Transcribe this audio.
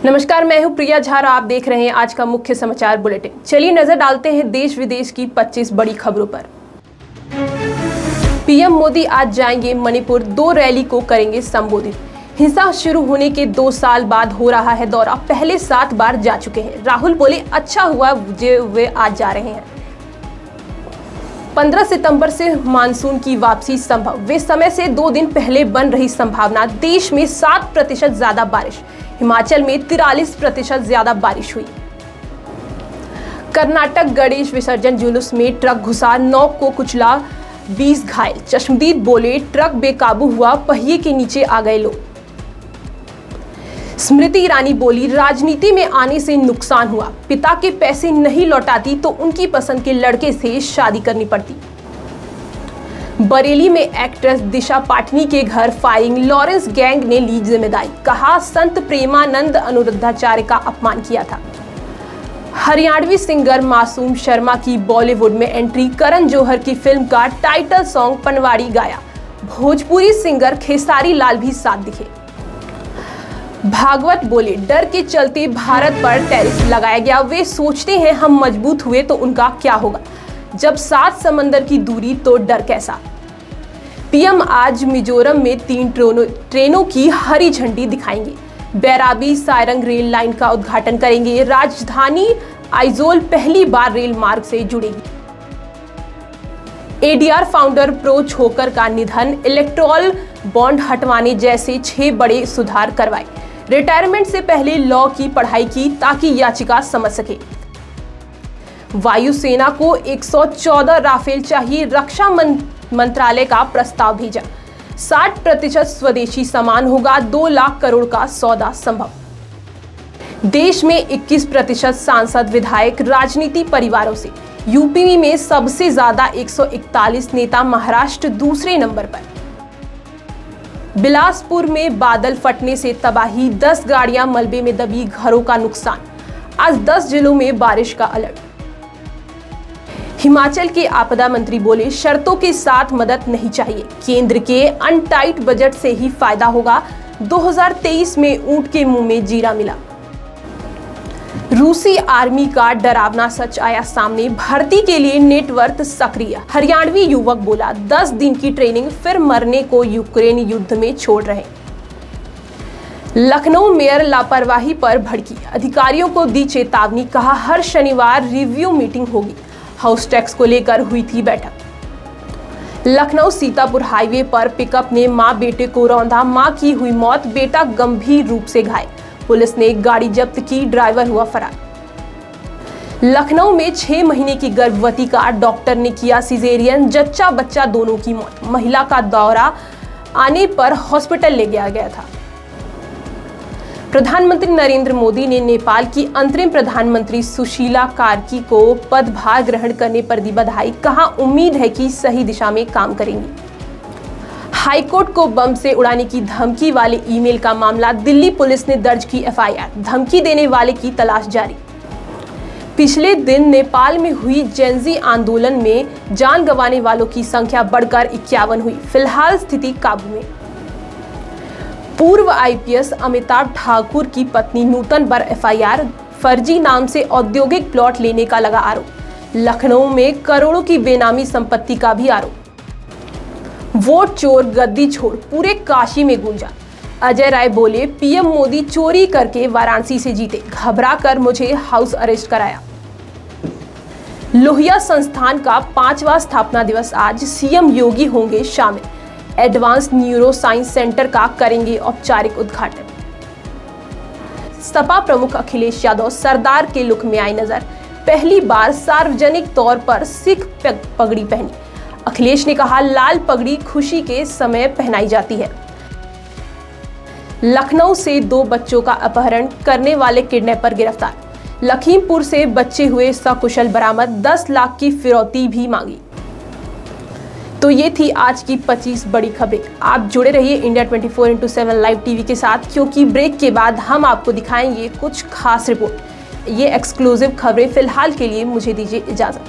नमस्कार, मैं हूं प्रिया झा और आप देख रहे हैं आज का मुख्य समाचार बुलेटिन। चलिए नजर डालते हैं देश विदेश की 25 बड़ी खबरों पर। पीएम मोदी आज जाएंगे मणिपुर, 2 रैली को करेंगे संबोधित। हिंसा शुरू होने के 2 साल बाद हो रहा है दौरा, पहले 7 बार जा चुके हैं। राहुल बोले अच्छा हुआ वे आज जा रहे हैं। 15 सितंबर से मानसून की वापसी संभव, वे समय से 2 दिन पहले बन रही संभावना। देश में 7% ज्यादा बारिश, हिमाचल में 43% ज्यादा बारिश हुई। कर्नाटक गणेश विसर्जन जुलूस में ट्रक घुसा, 9 को कुचला, 20 घायल। चश्मदीद बोले ट्रक बेकाबू हुआ, पहिए के नीचे आ गए लोग। स्मृति ईरानी बोली राजनीति में आने से नुकसान हुआ, पिता के पैसे नहीं लौटाती तो उनकी पसंद के लड़के से शादी करनी पड़ती। बरेली में एक्ट्रेस दिशा पाटनी के घर फायरिंग, लॉरेंस गैंग ने ली जिम्मेदारी, कहा संत प्रेमानंद अनुरुद्धाचार्य का अपमान किया था। हरियाणवी सिंगर मासूम शर्मा की बॉलीवुड में एंट्री, करण जौहर की फिल्म का टाइटल सॉन्ग पनवाड़ी गाया। भोजपुरी सिंगर खेसारी लाल भी साथ दिखे। भागवत बोले डर के चलते भारत पर टैरिफ लगाया गया, वे सोचते हैं हम मजबूत हुए तो उनका क्या होगा, जब 7 समंदर की दूरी तो डर कैसा। पीएम आज मिजोरम में 3 ट्रेनों की हरी झंडी दिखाएंगे। बैराबी सारंग रेल लाइन का उद्घाटन करेंगे। राजधानी आइजोल पहली बार रेल मार्ग से जुड़ेगी। एडीआर फाउंडर प्रो छोकर का निधन, इलेक्टोरल बॉन्ड हटवाने जैसे 6 बड़े सुधार करवाए। रिटायरमेंट से पहले लॉ की पढ़ाई की ताकि याचिका समझ सके। वायुसेना को 114 राफेल चाहिए, रक्षा मंत्रालय का प्रस्ताव भेजा। 60% स्वदेशी सामान होगा, 2 लाख करोड़ का सौदा संभव। देश में 21% सांसद विधायक राजनीति परिवारों से, यूपी में सबसे ज्यादा 141 नेता, महाराष्ट्र दूसरे नंबर पर। बिलासपुर में बादल फटने से तबाही, 10 गाड़ियां मलबे में दबी, घरों का नुकसान। आज 10 जिलों में बारिश का अलर्ट। हिमाचल के आपदा मंत्री बोले शर्तों के साथ मदद नहीं चाहिए, केंद्र के अनटाइट बजट से ही फायदा होगा। 2023 में ऊंट के मुंह में जीरा मिला। रूसी आर्मी का डरावना सच आया सामने, भर्ती के लिए नेटवर्क सक्रिय। हरियाणवी युवक बोला 10 दिन की ट्रेनिंग फिर मरने को यूक्रेन युद्ध में छोड़ रहे। लखनऊ मेयर लापरवाही पर भड़की, अधिकारियों को दी चेतावनी, कहा हर शनिवार रिव्यू मीटिंग होगी। हाउस टैक्स को लेकर हुई थी बैठक। लखनऊ सीतापुर हाईवे पर पिकअप ने मां बेटे को रौंदा, मां की हुई मौत, बेटा गंभीर रूप से घायल। पुलिस ने गाड़ी जब्त की, ड्राइवर हुआ फरार। लखनऊ में 6 महीने की गर्भवती का डॉक्टर ने किया सिजेरियन, जच्चा बच्चा दोनों की मौत। महिला का दौरा आने पर हॉस्पिटल ले गया था। प्रधानमंत्री नरेंद्र मोदी ने नेपाल की अंतरिम प्रधानमंत्री सुशीला कार्की को पदभार ग्रहण करने पर दी बधाई, कहा उम्मीद है कि सही दिशा में काम करेंगी। हाईकोर्ट को बम से उड़ाने की धमकी वाले ईमेल का मामला, दिल्ली पुलिस ने दर्ज की एफआईआर, धमकी देने वाले की तलाश जारी। पिछले दिन नेपाल में हुई जेनजी आंदोलन में जान गंवाने वालों की संख्या बढ़कर 51 हुई, फिलहाल स्थिति काबू में। पूर्व आईपीएस अमिताभ ठाकुर की पत्नी नूतन पर एफआईआर, फर्जी नाम से औद्योगिक प्लॉट लेने का लगा आरोप। लखनऊ में करोड़ों की बेनामी संपत्ति का भी आरोप। वोट चोर गद्दी छोड़, पूरे काशी में गूंजा। अजय राय बोले पीएम मोदी चोरी करके वाराणसी से जीते, घबरा कर मुझे हाउस अरेस्ट कराया। लोहिया संस्थान का 5वां स्थापना दिवस आज, सीएम योगी होंगे शामिल। एडवांस न्यूरो साइंस सेंटर का करेंगे औपचारिक उद्घाटन। सपा प्रमुख अखिलेश यादव सरदार के लुक में आए नजर, पहली बार सार्वजनिक तौर पर सिख पगड़ी पहनी। अखिलेश ने कहा लाल पगड़ी खुशी के समय पहनाई जाती है। लखनऊ से 2 बच्चों का अपहरण करने वाले किडनैपर गिरफ्तार। लखीमपुर से बच्चे हुए सकुशल बरामद, 10 लाख की फिरौती भी मांगी। तो ये थी आज की 25 बड़ी खबरें। आप जुड़े रहिए इंडिया 24/7 लाइव टीवी के साथ, क्योंकि ब्रेक के बाद हम आपको दिखाएंगे कुछ खास रिपोर्ट। ये एक्सक्लूसिव खबरें। फिलहाल के लिए मुझे दीजिए इजाजत।